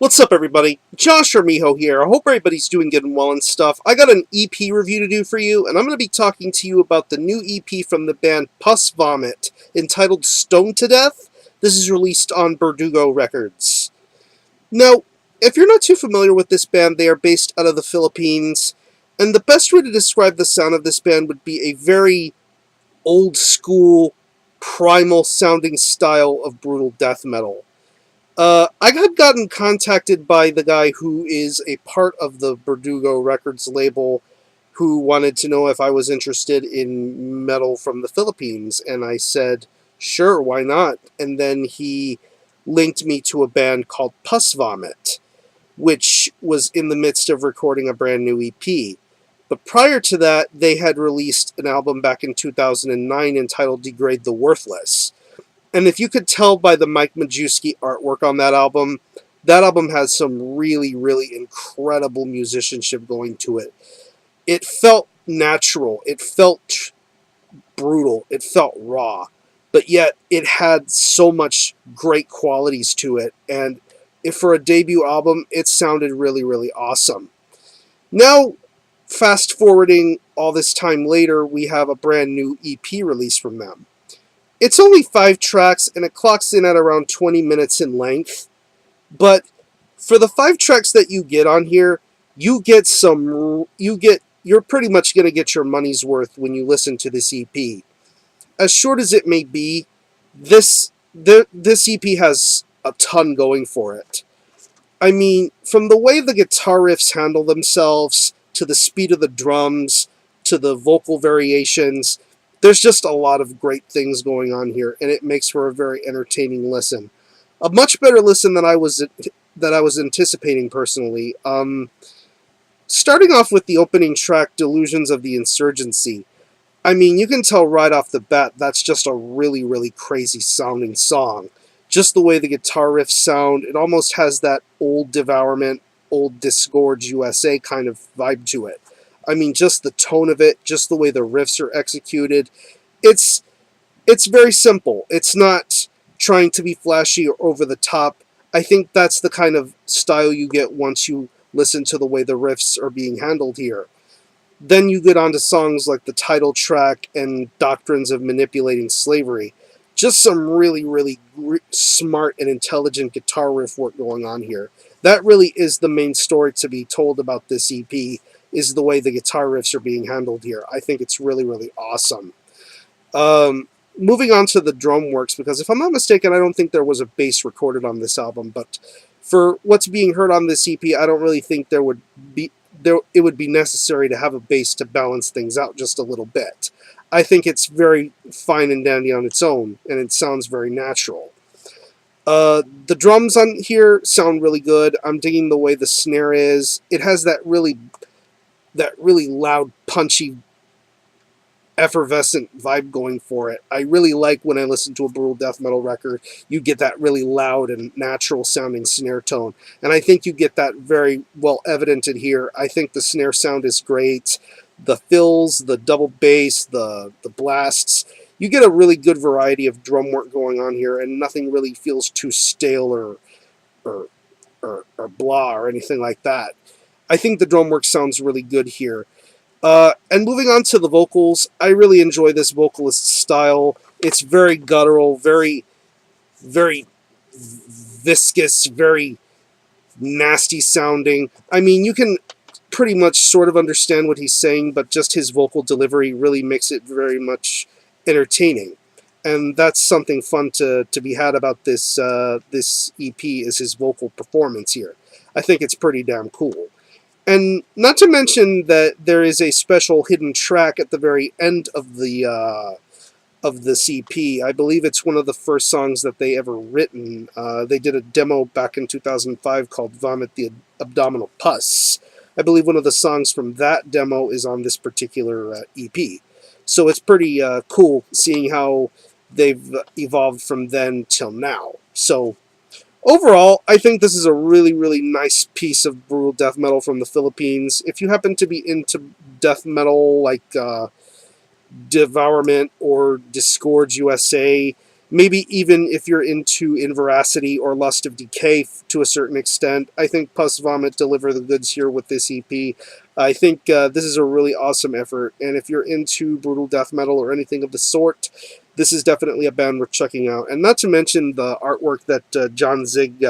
What's up, everybody? Josh or Miho here. I hope everybody's doing good and well and stuff. I got an EP review to do for you, and I'm going to be talking to you about the new EP from the band Pus Vomit, entitled Stoned to Death. This is released on Berdugo Records. Now, if you're not too familiar with this band, they are based out of the Philippines, and the best way to describe the sound of this band would be a very old-school, primal-sounding style of brutal death metal. I had gotten contacted by the guy who is a part of the Berdugo Records label who wanted to know if I was interested in metal from the Philippines, and I said, sure, why not? And then he linked me to a band called Pus Vomit, which was in the midst of recording a brand new EP. But prior to that, they had released an album back in 2009 entitled Degrade the Worthless. And if you could tell by the Mike Majewski artwork on that album has some really, really incredible musicianship going to it. It felt natural. It felt brutal. It felt raw. But yet, it had so much great qualities to it. And if for a debut album, it sounded really, really awesome. Now, fast forwarding all this time later, we have a brand new EP release from them. It's only 5 tracks, and it clocks in at around 20 minutes in length. But for the 5 tracks that you get on here, you're pretty much going to get your money's worth when you listen to this EP. As short as it may be, this EP has a ton going for it. I mean, from the way the guitar riffs handle themselves, to the speed of the drums, to the vocal variations, there's just a lot of great things going on here, and it makes for a very entertaining listen. A much better listen than I was anticipating personally. Starting off with the opening track, Delusions of the Insurgency. I mean, you can tell right off the bat that's just a really, really crazy sounding song. Just the way the guitar riffs sound, it almost has that old Devourment, old Disgorge USA kind of vibe to it. I mean, just the tone of it, just the way the riffs are executed. It's very simple. It's not trying to be flashy or over the top. I think that's the kind of style you get once you listen to the way the riffs are being handled here. Then you get on to songs like the title track and Doctrines of Manipulating Slavery. Just some really, really smart and intelligent guitar riff work going on here. That really is the main story to be told about this EP, is the way the guitar riffs are being handled here. I think it's really, really awesome. Moving on to the drum works, because if I'm not mistaken, I don't think there was a bass recorded on this album, but for what's being heard on this EP, I don't really think it would be necessary to have a bass to balance things out just a little bit. I think it's very fine and dandy on its own, and it sounds very natural. The drums on here sound really good. I'm digging the way the snare is. It has that really loud, punchy, effervescent vibe going for it. I really like when I listen to a brutal death metal record, you get that really loud and natural sounding snare tone. And I think you get that very well evidented here. I think the snare sound is great. The fills, the double bass, the blasts. You get a really good variety of drum work going on here, and nothing really feels too stale or blah or anything like that. I think the drum work sounds really good here. And moving on to the vocals, I really enjoy this vocalist style. It's very guttural, very, very viscous, very nasty sounding. I mean, you can pretty much sort of understand what he's saying, but just his vocal delivery really makes it very much entertaining. And that's something fun to be had about this EP, is his vocal performance here. I think it's pretty damn cool. And not to mention that there is a special hidden track at the very end of the EP. I believe it's one of the first songs that they ever written. They did a demo back in 2005 called Vomit the Abdominal Pus. I believe one of the songs from that demo is on this particular EP. So it's pretty cool seeing how they've evolved from then till now. So overall, I think this is a really, really nice piece of brutal death metal from the Philippines. If you happen to be into death metal like Devourment or Disgorge USA, maybe even if you're into Inveracity or Lust of Decay to a certain extent. I think Pus Vomit deliver the goods here with this EP. I think this is a really awesome effort, and if you're into brutal death metal or anything of the sort, this is definitely a band worth checking out. And not to mention the artwork that John Zig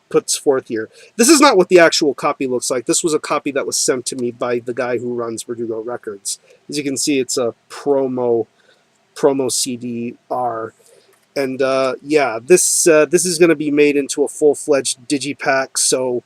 puts forth here. This is not what the actual copy looks like. This was a copy that was sent to me by the guy who runs Berdugo Records. As you can see, it's a promo CD-R. And yeah, this is going to be made into a full-fledged digipack, so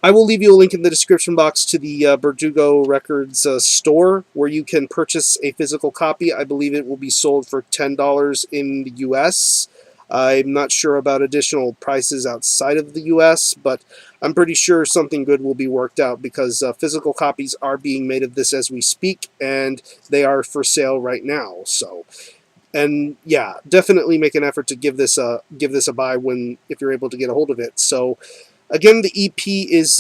I will leave you a link in the description box to the Berdugo Records store where you can purchase a physical copy. I believe it will be sold for $10 in the US. I'm not sure about additional prices outside of the US, but I'm pretty sure something good will be worked out because physical copies are being made of this as we speak, and they are for sale right now. So, and yeah, definitely make an effort to give this a buy if you're able to get a hold of it. So. Again, the EP is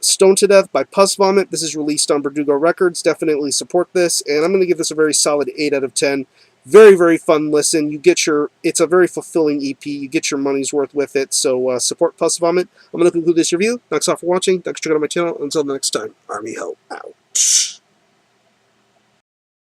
Stoned to Death by Pus Vomit. This is released on Berdugo Records. Definitely support this, and I'm going to give this a very solid 8 out of 10. Very, very fun listen. It's a very fulfilling EP. You get your money's worth with it, so support Pus Vomit. I'm going to conclude this review. Thanks all for watching. Thanks for checking out my channel. Until the next time, Army Ho out.